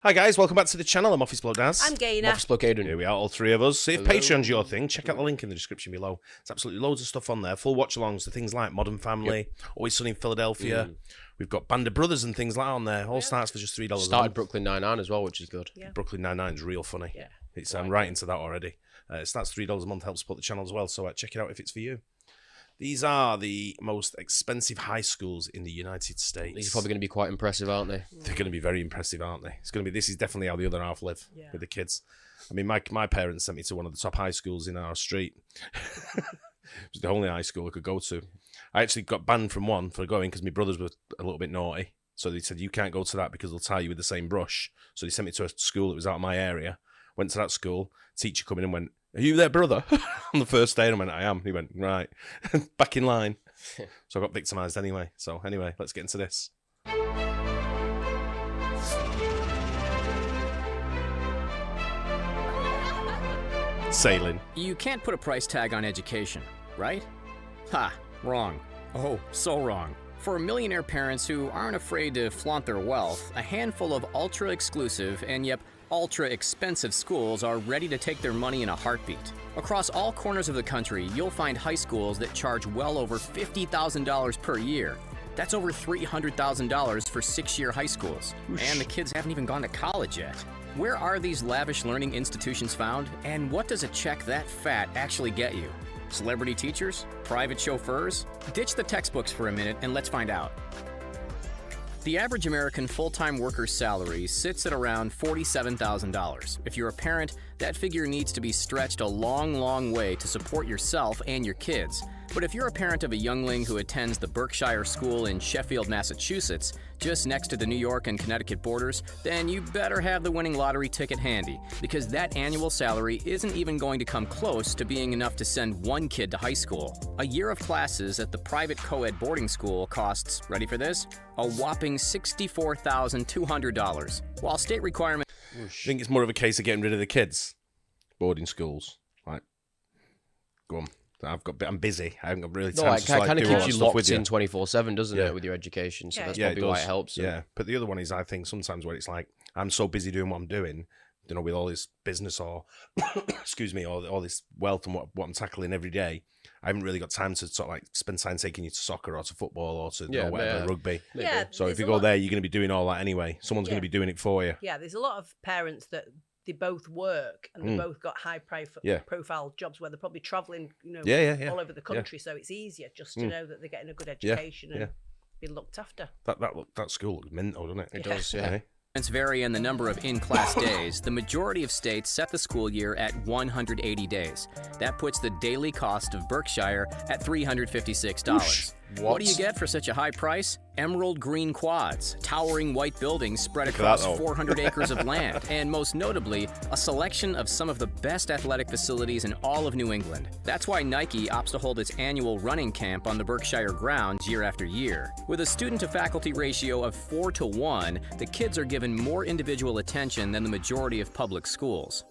Hi guys, welcome back to the channel. I'm Office Bloke Daz. I'm Gaynor. Office Bloke Aidan. Here we are, all three of us. See if Hello. Patreon's your thing. Check out the link in the description below. There's absolutely loads of stuff on there. Full watch-alongs to things like Modern Family, Always Sunny in Philadelphia. We've got Band of Brothers and things like that on there. All starts for just $3 a month. Started Brooklyn Nine-Nine as well, which is good. Yeah. Brooklyn Nine-Nine is real funny. Yeah. It's I'm right into that already. It starts $3 a month, helps support the channel as well. So check it out if it's for you. These are the most expensive high schools in the United States. These are probably going to be quite impressive, aren't they? They're going to be very impressive, aren't they? It's going to be. This is definitely how the other half live with the kids. I mean, my parents sent me to one of the top high schools in our street. It was the only high school I could go to. I actually got banned from one for going because my brothers were a little bit naughty. So they said, you can't go to that because they'll tie you with the same brush. So they sent me to a school that was out of my area. Went to that school. Teacher come in and went, "Are you there, brother?" On the first day, and I went, "I am." He went, "Right." Back in line. So I got victimised anyway. So anyway, let's get into this. Sailing. You can't put a price tag on education, right? Ha, wrong. Oh, so wrong. For millionaire parents who aren't afraid to flaunt their wealth, a handful of ultra-exclusive and yet ultra-expensive schools are ready to take their money in a heartbeat. Across all corners of the country, you'll find high schools that charge well over $50,000 per year. That's over $300,000 for 6-year high schools. And the kids haven't even gone to college yet. Where are these lavish learning institutions found, and what does a check that fat actually get you? Celebrity teachers? Private chauffeurs? Ditch the textbooks for a minute and let's find out. The average American full-time worker's salary sits at around $47,000. If you're a parent, that figure needs to be stretched a long, long way to support yourself and your kids. But if you're a parent of a youngling who attends the Berkshire School in Sheffield, Massachusetts, just next to the New York and Connecticut borders, then you better have the winning lottery ticket handy, because that annual salary isn't even going to come close to being enough to send one kid to high school. A year of classes at the private co-ed boarding school costs, ready for this, a whopping $64,200, while state requirements... I think it's more of a case of getting rid of the kids. Boarding schools. Right. Go on. I'm busy. I haven't got really time to kind of do all keeps that you stuff locked with you. in 24/7, doesn't it, with your education? So that's probably why it helps. Yeah, but the other one is, I think sometimes where it's like, I'm so busy doing what I'm doing, you know, with all this business or, excuse me, all this wealth and what I'm tackling every day, I haven't really got time to sort of like spend time taking you to soccer or to football or to whatever, rugby. Yeah, so if you go there, you're going to be doing all that anyway. Someone's going to be doing it for you. Yeah, there's a lot of parents that they both work and they both got high profile jobs where they're probably traveling, you know, all over the country. So it's easier just to know that they're getting a good education and being looked after. That school looks mint, doesn't it? It does, yeah. vary in the number of in-class days. The majority of states set the school year at 180 days. That puts the daily cost of Berkshire at $356. What do you get for such a high price? Emerald green quads, towering white buildings spread across 400 acres of land, and most notably, a selection of some of the best athletic facilities in all of New England. That's why Nike opts to hold its annual running camp on the Berkshire grounds year after year. With a student-to-faculty ratio of 4-to-1, the kids are given more individual attention than the majority of public schools.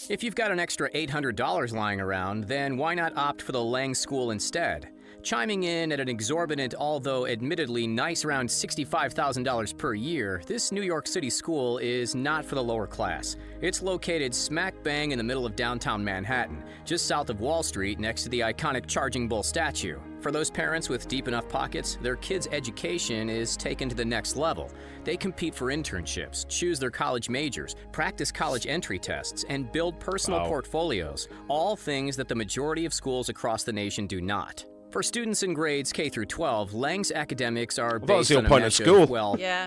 If you've got an extra $800 lying around, then why not opt for the Lang School instead? Chiming in at an exorbitant, although admittedly nice around $65,000 per year, this New York City school is not for the lower class. It's located smack bang in the middle of downtown Manhattan, just south of Wall Street next to the iconic Charging Bull statue. For those parents with deep enough pockets, their kids' education is taken to the next level. They compete for internships, choose their college majors, practice college entry tests, and build personal portfolios, all things that the majority of schools across the nation do not. For students in grades K through 12, Lang's academics are based on a mesh of,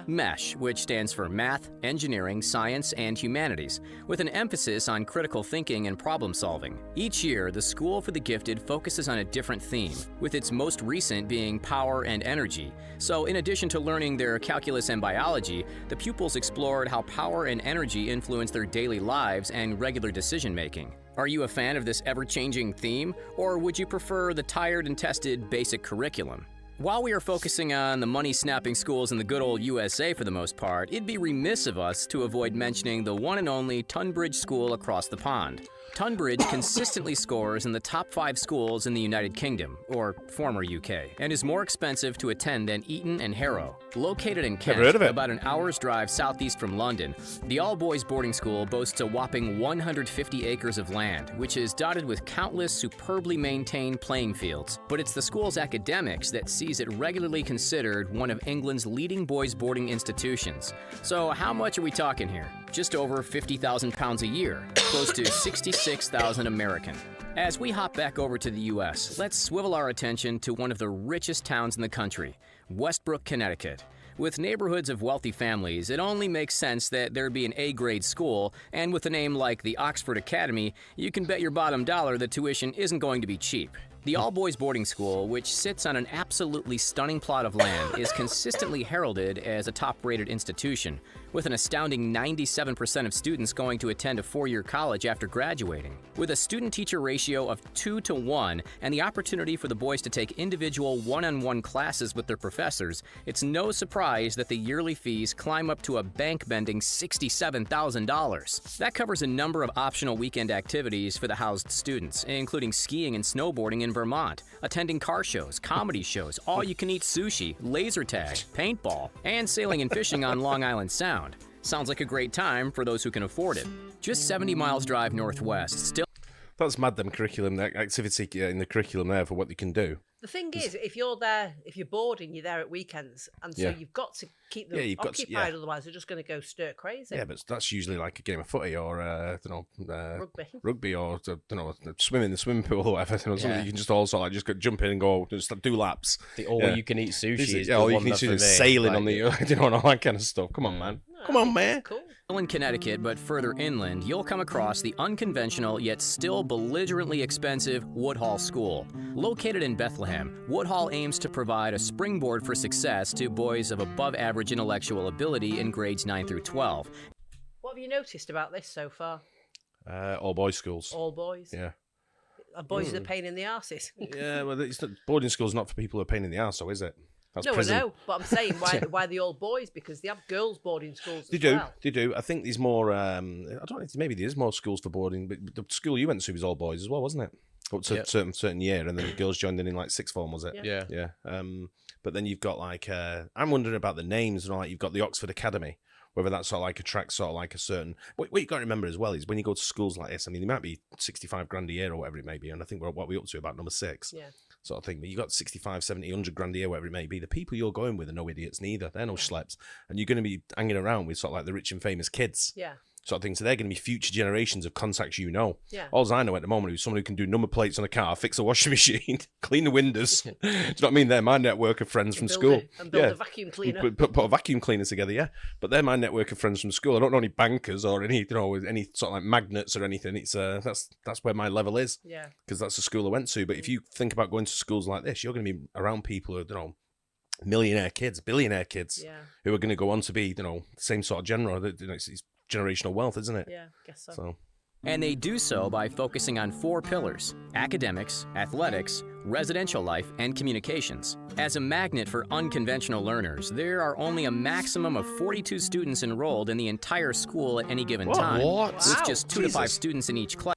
MESH, which stands for Math, Engineering, Science, and Humanities, with an emphasis on critical thinking and problem solving. Each year, the School for the Gifted focuses on a different theme, with its most recent being Power and Energy. So in addition to learning their calculus and biology, the pupils explored how power and energy influence their daily lives and regular decision-making. Are you a fan of this ever-changing theme, or would you prefer the tired and tested basic curriculum? While we are focusing on the money-snapping schools in the good old USA for the most part, it'd be remiss of us to avoid mentioning the one and only Tunbridge School across the pond. Tunbridge consistently scores in the top 5 schools in the United Kingdom, or former UK, and is more expensive to attend than Eton and Harrow. Located in Kent, about an hour's drive southeast from London, the all-boys boarding school boasts a whopping 150 acres of land, which is dotted with countless superbly maintained playing fields. But it's the school's academics that sees it regularly considered one of England's leading boys boarding institutions. So how much are we talking here? Just over £50,000 a year, close to $66,000 American. As we hop back over to the U.S., let's swivel our attention to one of the richest towns in the country, Westbrook, Connecticut. With neighborhoods of wealthy families, it only makes sense that there'd be an A-grade school, and with a name like the Oxford Academy, you can bet your bottom dollar the tuition isn't going to be cheap. The all-boys boarding school, which sits on an absolutely stunning plot of land, is consistently heralded as a top-rated institution, with an astounding 97% of students going to attend a 4-year college after graduating. With a student-teacher ratio of 2-to-1 and the opportunity for the boys to take individual one-on-one classes with their professors, it's no surprise that the yearly fees climb up to a bank-bending $67,000. That covers a number of optional weekend activities for the housed students, including skiing and snowboarding in Vermont, attending car shows, comedy shows, all-you-can-eat sushi, laser tag, paintball, and sailing and fishing on Long Island Sound. Sounds like a great time for those who can afford it. Just 70 miles drive northwest, still... That's mad, them curriculum, the activity in the curriculum there for what they can do. The thing is, if you're there, if you're boarding, you're there at weekends, and so you've got to keep them occupied, otherwise they're just going to go stir crazy. Yeah, but that's usually like a game of footy or rugby or swimming in the swimming pool or whatever. Something you can just also like just jump in and go just do laps. The all-you-can-eat sushi. All you can eat sushi, sailing like on the and all that kind of stuff. Come on, man. Come on, man. Cool. In Connecticut, but further inland, you'll come across the unconventional yet still belligerently expensive Woodhall School. Located in Bethlehem, Woodhall aims to provide a springboard for success to boys of above-average intellectual ability in grades 9 through 12. What have you noticed about this so far? All boys schools. All boys? Yeah. Are boys the pain in the arses? Yeah, well, boarding school's not for people who are a pain in the arse, though, is it? That's prison. I know, but I'm saying why the all boys? Because they have girls' boarding schools They do. I think there's more, I don't know, maybe there is more schools for boarding, but the school you went to was all boys as well, wasn't it? Up to a certain year, and then the girls joined in like sixth form, was it? Yeah. But then you've got like, I'm wondering about the names, like you've got the Oxford Academy, whether that sort of like attracts sort of like a certain... What you've got to remember as well is when you go to schools like this, I mean, they might be 65 grand a year or whatever it may be, and I think what we're up to about number 6. Yeah. Sort of thing, but you got 65, 70, 100 grand a year, whatever it may be. The people you're going with are no idiots neither. They're no schleps. And you're going to be hanging around with sort of like the rich and famous kids. Yeah. Sort of thing. So they're going to be future generations of contacts you know. Yeah. All I know at the moment is someone who can do number plates on a car, fix a washing machine, clean the windows. Do you know what I mean? They're my network of friends from school. And build a vacuum cleaner. Put a vacuum cleaner together, yeah. But they're my network of friends from school. I don't know any bankers or any any sort of like magnates or anything. It's that's where my level is. Yeah. Because that's the school I went to. But if you think about going to schools like this, you're going to be around people who millionaire kids, billionaire kids, who are going to go on to be the same sort of genre. It's generational wealth, isn't it? Yeah, I guess so. And they do so by focusing on 4 pillars: academics, athletics, residential life, and communications. As a magnet for unconventional learners, there are only a maximum of 42 students enrolled in the entire school at any given time, with just 2 to 5 students in each class.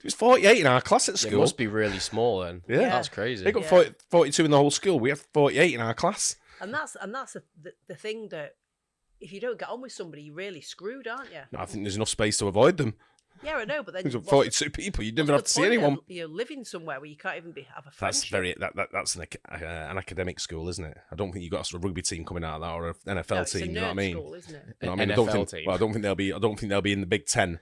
There's 48 in our class at school. It must be really small then. Yeah. That's crazy. They got 42 in the whole school. We have 48 in our class. And that's the thing that if you don't get on with somebody, you're really screwed, aren't you? No, I think there's enough space to avoid them. Yeah, I know, but then... There's 42 people. You never have to see anyone. You're living somewhere where you can't even have a friendship. That's an academic school, isn't it? I don't think you've got a rugby team coming out of that or an NFL team. You know what I mean? School, isn't it? You know what I mean? I don't think they'll be in the Big Ten.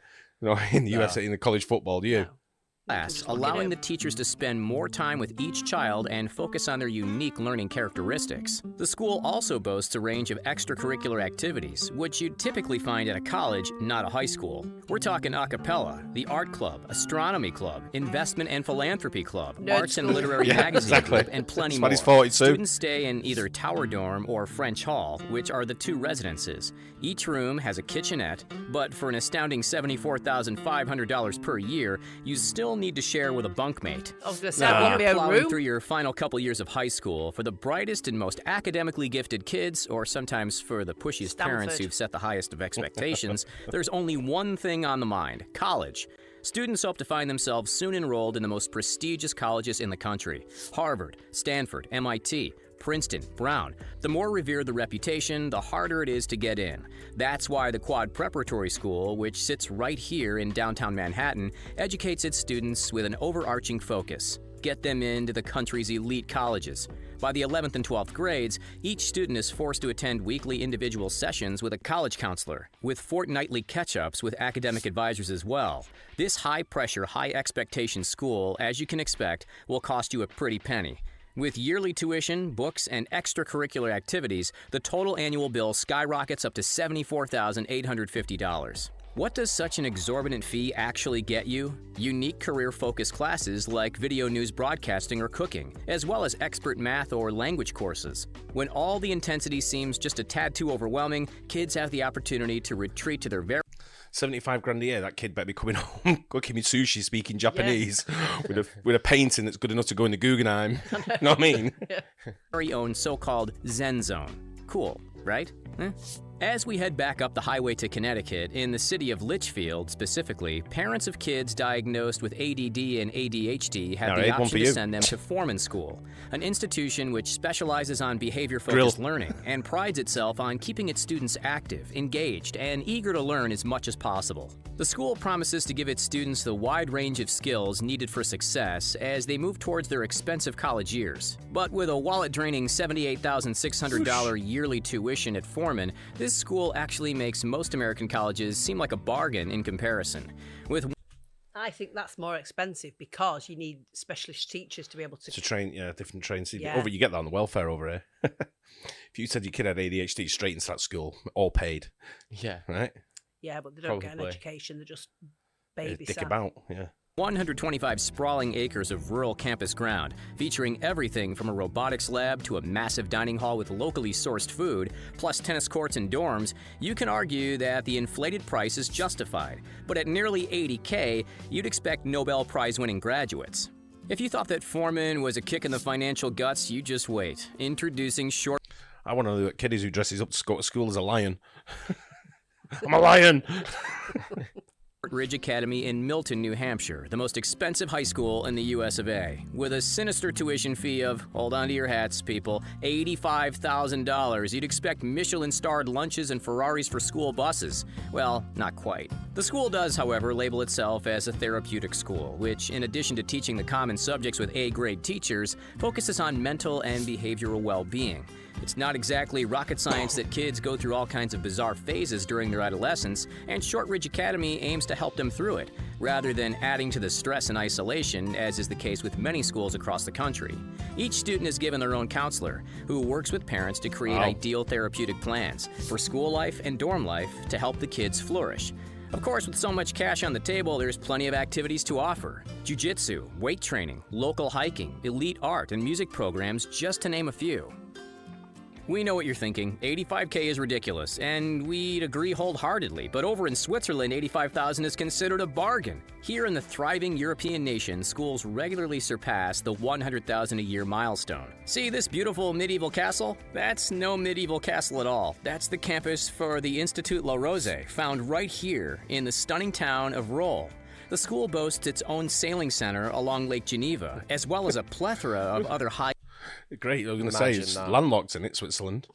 In the USA, in the college football, do you? No. Allowing the teachers to spend more time with each child and focus on their unique learning characteristics. The school also boasts a range of extracurricular activities, which you'd typically find at a college, not a high school. We're talking a cappella, the art club, astronomy club, investment and philanthropy club, arts and literary magazine club, and plenty more. Students stay in either Tower Dorm or French Hall, which are the 2 residences. Each room has a kitchenette, but for an astounding $74,500 per year, you still need to share with a bunkmate. I was going to say, I want my own plowing room. through your final couple years of high school, for the brightest and most academically gifted kids, or sometimes for the pushiest parents who've set the highest of expectations, there's only one thing on the mind: college. Students hope to find themselves soon enrolled in the most prestigious colleges in the country: Harvard, Stanford, MIT, Princeton, Brown. The more revered the reputation, the harder it is to get in. That's why the Quad Preparatory School, which sits right here in downtown Manhattan, educates its students with an overarching focus: get them into the country's elite colleges. By the 11th and 12th grades, each student is forced to attend weekly individual sessions with a college counselor, with fortnightly catch-ups with academic advisors as well. This high-pressure, high-expectation school, as you can expect, will cost you a pretty penny. With yearly tuition, books, and extracurricular activities, the total annual bill skyrockets up to $74,850. What does such an exorbitant fee actually get you? Unique career-focused classes like video news broadcasting or cooking, as well as expert math or language courses. When all the intensity seems just a tad too overwhelming, kids have the opportunity to retreat to their very 75 grand a year, that kid better be coming home cooking me sushi, speaking Japanese, with a painting that's good enough to go in the Guggenheim. You know what I mean? very own so-called Zen Zone. Cool, right? As we head back up the highway to Connecticut, in the city of Litchfield specifically, parents of kids diagnosed with ADD and ADHD have the option to send them to Foreman School, an institution which specializes on behavior-focused learning and prides itself on keeping its students active, engaged, and eager to learn as much as possible. The school promises to give its students the wide range of skills needed for success as they move towards their expensive college years. But with a wallet-draining $78,600 yearly tuition at Foreman, this school actually makes most American colleges seem like a bargain in comparison. I think that's more expensive because you need specialist teachers to be able to train, different trains. Yeah. You get that on the welfare over here. If you said your kid had ADHD, straight into that school, all paid. Yeah. Right? Yeah, but they don't get an education. They're just babysat. Dick about, yeah. 125 sprawling acres of rural campus ground, featuring everything from a robotics lab to a massive dining hall with locally sourced food, plus tennis courts and dorms, you can argue that the inflated price is justified. But at nearly $80K, you'd expect Nobel Prize-winning graduates. If you thought that Foreman was a kick in the financial guts, you just wait. Introducing short... I want to know that kiddies who dresses up to go to school as a lion. I'm a lion! Ridge Academy in Milton, New Hampshire, the most expensive high school in the US of A, with a sinister tuition fee of, hold on to your hats, people, $85,000. You'd expect Michelin-starred lunches and Ferraris for school buses. Well, not quite. The school does, however, label itself as a therapeutic school, which, in addition to teaching the common subjects with A-grade teachers, focuses on mental and behavioral well-being. It's not exactly rocket science that kids go through all kinds of bizarre phases during their adolescence, and Shortridge Academy aims to help them through it, rather than adding to the stress and isolation, as is the case with many schools across the country. Each student is given their own counselor, who works with parents to create ideal therapeutic plans for school life and dorm life to help the kids flourish. Of course, with so much cash on the table, there's plenty of activities to offer. Jiu-jitsu, weight training, local hiking, elite art and music programs, just to name a few. We know what you're thinking. $85K is ridiculous, and we'd agree wholeheartedly, but over in Switzerland, $85,000 is considered a bargain. Here in the thriving European nation, schools regularly surpass the $100,000 a year milestone. See this beautiful medieval castle? That's no medieval castle at all. That's the campus for the Institut La Rose, found right here in the stunning town of Rolle. The school boasts its own sailing center along Lake Geneva, as well as a plethora of other high... Great, I was going to say, it's landlocked in it, Switzerland.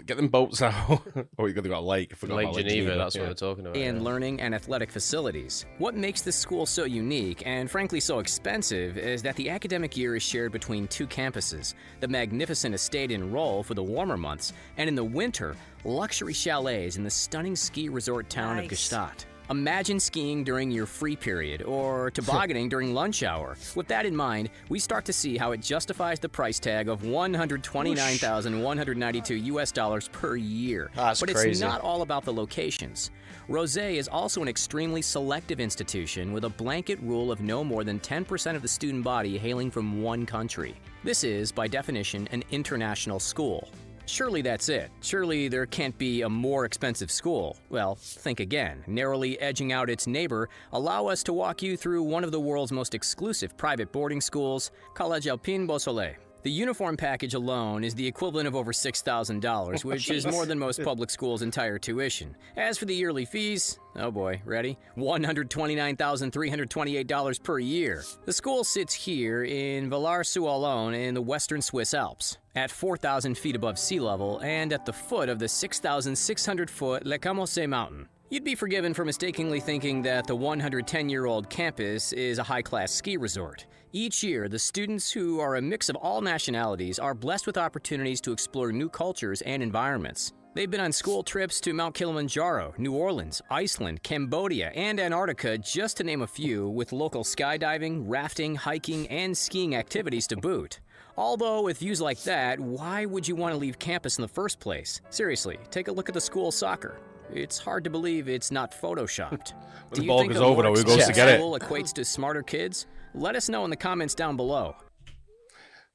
Get them boats out. Oh, you've got a lake. I forgot Lake about Geneva, that's what we're talking about. And learning and athletic facilities. What makes this school so unique and frankly so expensive is that the academic year is shared between two campuses, the magnificent estate in Rolle for the warmer months, and in the winter, luxury chalets in the stunning ski resort town of Gstaad. Imagine skiing during your free period or tobogganing during lunch hour. With that in mind, we start to see how it justifies the price tag of $129,192 US per year. That's crazy. It's not all about the locations. Rosé is also an extremely selective institution with a blanket rule of no more than 10% of the student body hailing from one country. This is, by definition, an international school. Surely that's it. Surely there can't be a more expensive school. Well, think again. Narrowly edging out its neighbor, allow us to walk you through one of the world's most exclusive private boarding schools, Collège Alpin Beausoleil. The uniform package alone is the equivalent of over $6,000, which is more than most public schools' entire tuition. As for the yearly fees, oh boy, ready? $129,328 per year. The school sits here in Villars-sur-Olonne in the western Swiss Alps, at 4,000 feet above sea level and at the foot of the 6,600-foot Le Camosset mountain. You'd be forgiven for mistakenly thinking that the 110-year-old campus is a high-class ski resort. Each year, the students, who are a mix of all nationalities, are blessed with opportunities to explore new cultures and environments. They've been on school trips to Mount Kilimanjaro, New Orleans, Iceland, Cambodia, and Antarctica, just to name a few, with local skydiving, rafting, hiking, and skiing activities to boot. Although, with views like that, why would you want to leave campus in the first place? Seriously, take a look at the school soccer. It's hard to believe it's not photoshopped. When the ball goes over, though, who goes to get it? School equates to smarter kids? Let us know in the comments down below.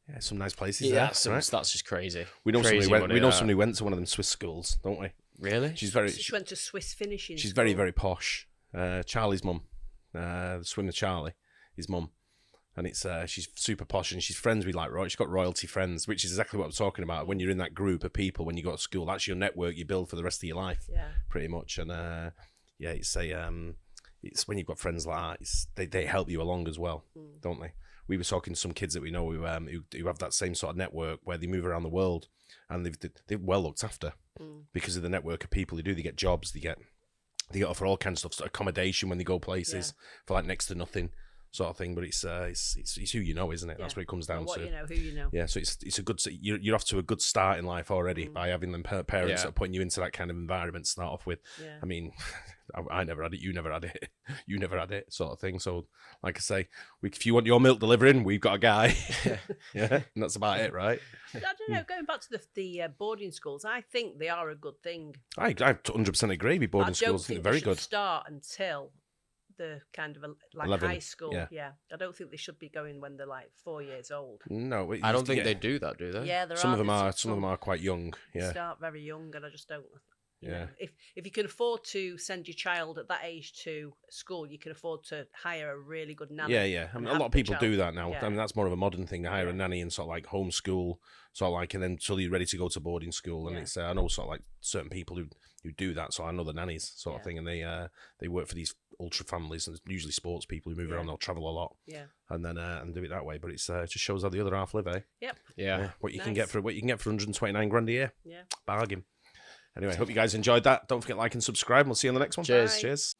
Yeah, some nice places. Yeah, there, right? That's just crazy. We know somebody who went to one of them Swiss schools, don't we? Really? She went to Swiss finishing. She's school. very, very posh. Charlie's mum, the swimmer Charlie, his mum, and it's she's super posh and she's friends with she's got royalty friends, which is exactly what I'm talking about. When you're in that group of people, when you go to school, that's your network you build for the rest of your life, pretty much. And it's when you've got friends like that, they help you along as well, don't they? We were talking to some kids that we know who have that same sort of network where they move around the world, and they're well looked after because of the network of people who do. They get jobs, they get offer all kinds of stuff, accommodation when they go places for like next to nothing sort of thing. But it's who you know, isn't it? That's what it comes down to. You know, who you know. Yeah, so it's a good. You're off to a good start in life already by having them parents that are putting you into that kind of environment to start off with. Yeah. I mean, I never had it. You never had it. You never had it, sort of thing. So, like I say, if you want your milk delivering, we've got a guy. And that's about it, right? I don't know. Going back to the boarding schools, I think they are a good thing. I 100% agree with boarding schools. I think they're very good. Start until the kind of like 11, high school. Yeah, I don't think they should be going when they're like 4 years old. No, I don't think they do that, do they? Yeah, some of them are quite young. Yeah, start very young, and I just don't. You Yeah. know, if you can afford to send your child at that age to school, you can afford to hire a really good nanny. Yeah. I mean, a lot of people do that now. I mean, that's more of a modern thing. They hire a nanny and sort of like homeschool, sort of like, and then until you're ready to go to boarding school. And it's I know sort of like certain people who do that. So I know the nannies sort of thing, and they work for these ultra families, and it's usually sports people who move around. They'll travel a lot. Yeah. And then and do it that way. But it just shows how the other half live, eh? Yep. Yeah. What you can get for 129 grand a year. Yeah. Bargain. Anyway, hope you guys enjoyed that. Don't forget to like and subscribe. We'll see you on the next one. Cheers. Cheers.